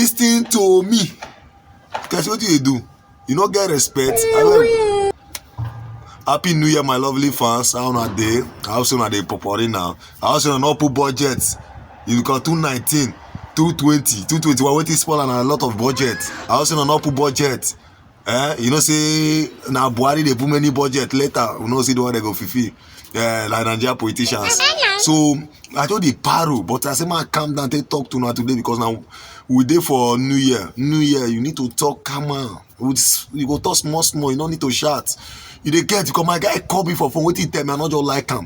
Listen to me. Guess what you do? You not get respect. Happy New Year, my lovely fans. How on a day? How soon are they popping now? How soon not put budgets? You got 219, 220, 220. We're waiting small and a lot of budget. How soon not put budget? You know, say now Buhari they put many budget later. You know, see the one they go fifi. Like Nigeria politicians. So I told the paro, but I said, man, calm down, take talk to now today because now we there for New Year. New Year, you need to talk calm on. You go talk small. You don't need to shout. You dey get because my guy call me for phone. Wait, tell me I not just like him.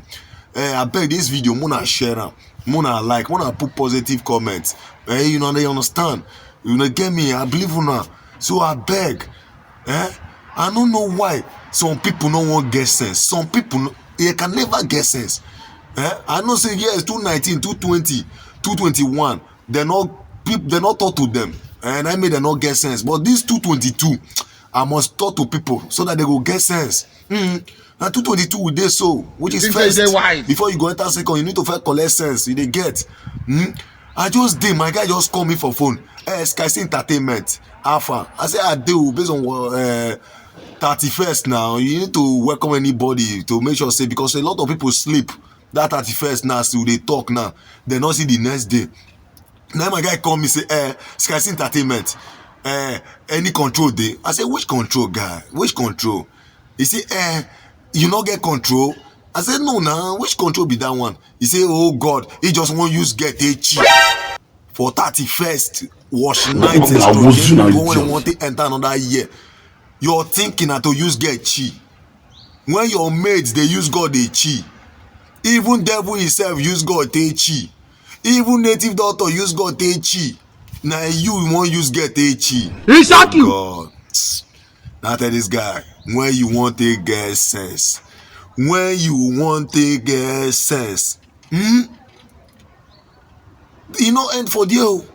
I beg this video, Mona share am, Mona like, Mona put positive comments. You know they understand. You know get me. I believe you now. So I beg. I don't know why some people don't want get sense. Some people they can never get sense. I know say yes 219, 220, 221. They're not taught to them, and I made them not get sense. But this 222, I must talk to people so that they go get sense. Now 222 with this so, which is first. Before you go enter second, you need to first collect sense. You dey get. I just did. My guy just called me for phone. Sky Entertainment Alpha. I say I do based on 31st now. You need to welcome anybody to make sure say because a lot of people sleep that 31st now. So they talk now. They not see the next day. Now my guy call me say, Sky Entertainment. Any control day? I say which control guy? Which control? He say, you not get control? I said no nah, which control be that one? He say, oh God, he just want use get a cheap for 31st wash night when you want to enter another year. You're thinking that to use get chi. When your mates they use God they chi. Even devil himself use God they chi. Even native doctor use God they chi. Now you want use get a chi. He shock you. God. Now tell this guy when you want to get sense. When you want to get sense. You know end for you.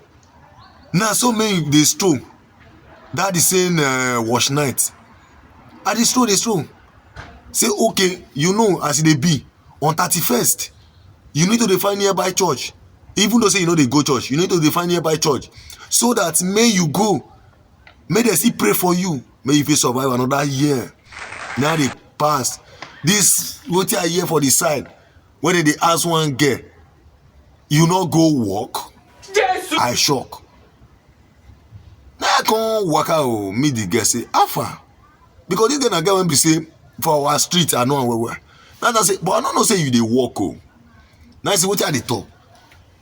Now so many this true. That is saying wash night. And it's true. Say okay, you know as they be on 31st. You need to define nearby church. Even though say you know they go church, you need to define nearby church. So that may you go. May they still pray for you. May you survive another year. Now they pass. This what I hear for the side. When they ask one girl, you not go walk. Yes. I shock. Now I can't walk out meet the girl say, Alpha. Because this girl when be say for our street I know where. Now I say, but I don't know say you they walk oh. Now I say what are they talk?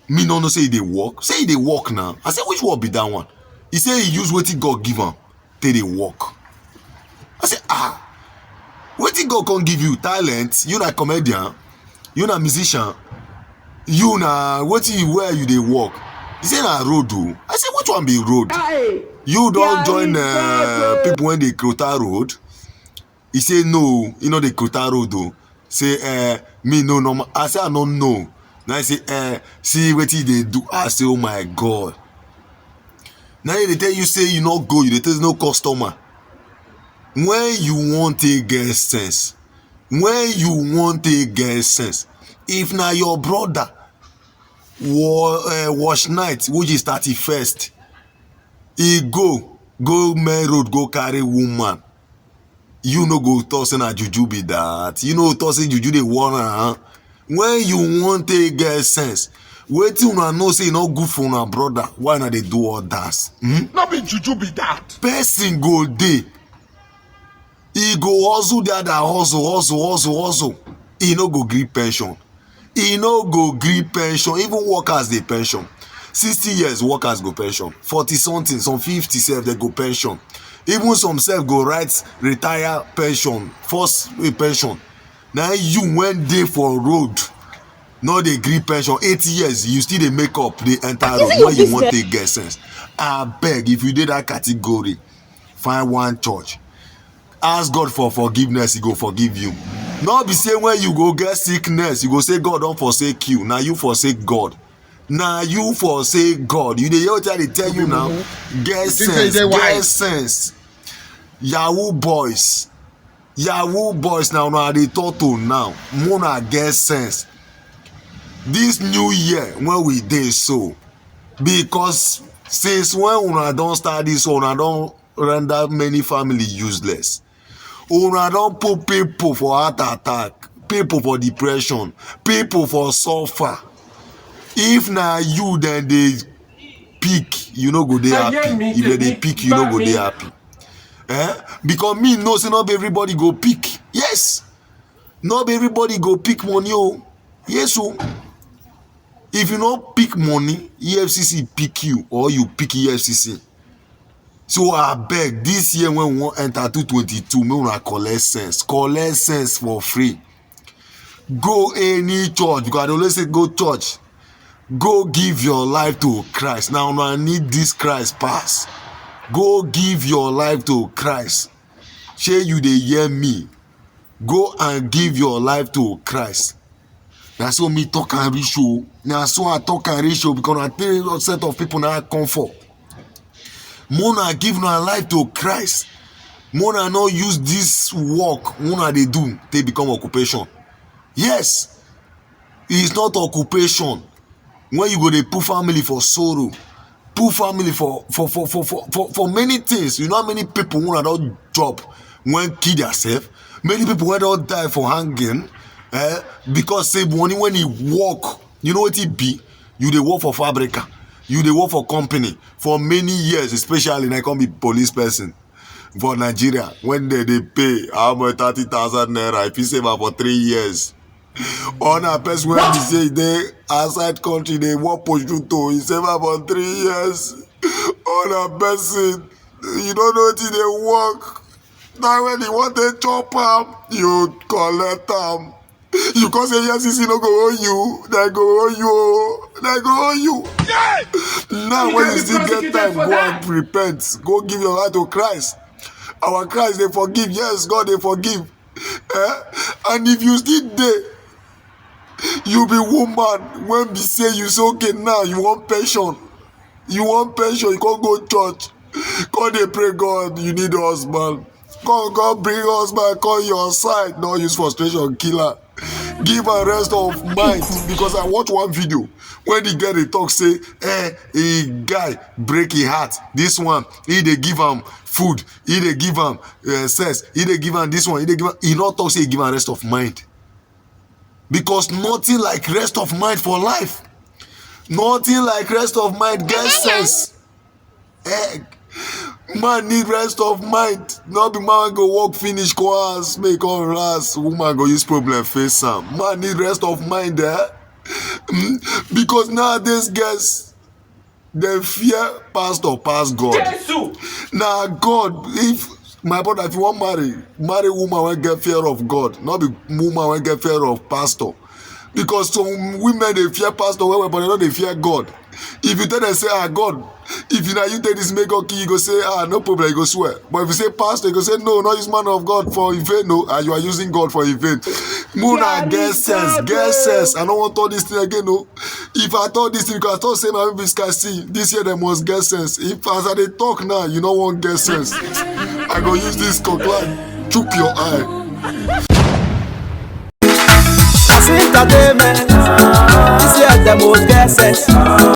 Me no say they walk. Say they walk now. I say which one be that one? He say he use wetin God give him till they walk. I say wetin God can give you talent? You na comedian, you na musician, you na wetin where you dey walk? He say na road o. I say which one be road? You don join people when they Krota road. He say no, you know the Krota road o. Say me no normal. I say I no know. Now I say see wetin they do. I say oh my God. Now they tell you say you not go, you tell no customer. When you want to get sense, if now your brother wash night, which is 31st, he go main road, go carry woman. You no go tossing a juju be that. You know tossing juju they want When you want to get sense, wait till you know say no good for una brother. Why not they do all that? Not be juju be that. Person go day. He go hustle the other hustle. He no go gree pension. Even workers they pension. 60 years workers go pension. 40 something, some 50 self they go pension. Even some self go write retire pension, first pension. Now you went there for road. No they gree pension 80 years you still they make up the entire road when you want to get sense. I beg if you did that category, find one church. Ask God for forgiveness, he go forgive you. Not be saying when you go get sickness, you go say God don't forsake you. Now you forsake God. You dey hear what I tell you now. Get sense. Yahoo boys now they talk to now. Mona get sense. This new year when we dey so, because Since when una don start this, una don render many family useless. Una don put people for heart attack, people for depression, people for suffer. If na you then dey pick, you no go dey happy. If dem dey pick, you no go dey happy. Because me know say not be everybody go pick. Yes, not be everybody go pick money. Oh, yes. Oh, if you no pick money, EFCC pick you or you pick EFCC. So I beg this year when we wan enter 2022, make una collect sense for free. Go any church, because I dey always say go church. Go give your life to Christ. Now una need this Christ pass. Go give your life to Christ. Shey you dey hear me? Go and give your life to Christ. Na so me talk and reach you. Na so I talk and reach you, because I tell a set of people now I come for. Mona give una life to Christ. Mona no use this work mona dey do to become occupation. Yes, it's not occupation. When you go dey put family for sorrow, put family for many things. You know how many people mona don job when kill themselves. Many people wey don die for hanging. Because say money when he work, you know what it be? You dey work for fabrica, you dey work for company for many years, especially when I come be police person for Nigeria. When they pay how much 30,000 naira, if you save am for 3 years. On a person when be say they outside country they work prosciutto, he save am for 3 years. On a person, you don't know till they work. Now when he want to chop am, you collect am. You can say EFCC no go owe you, they go owe you, they go owe you. Yeah. Now when you still get time, go and repent, go give your heart to Christ. Our Christ they forgive, yes, God they forgive. And if you still there, you be woman when be say you say okay now you want pension, you can't go church, God they pray God you need a husband. God bring husband, call your side, no use frustration killer. Give a rest of mind, because I watch one video when the guy they talk say a guy break his heart, this one he dey give him food, he dey give him sex, he dey give him this one, he dey give him, he not talk say he give him rest of mind, because nothing like rest of mind for life. Nothing like rest of mind. Get sense. Man need rest of mind. Not be man go work finish course, make all rest. Woman go use problem face am. Man need rest of mind because nowadays guys they fear pastor pass God. Now God, if my brother, if you want marry woman when get fear of God, not be woman when get fear of pastor. Because some women they fear pastor well, but they don't they fear God. If you tell them say God, if you take this make okay, you go say no problem, you go swear. But if you say pastor, you go say no, not use man of God for in vain. No, you are using God for in vain. Muna get sense. I don't want all this thing again. No, if I thought this thing, because I thought say my baby sky see this year they must get sense. If as I they talk now, you don't want get sense. I go use this concline, chook your eye. Entertainment, this year the most get sense.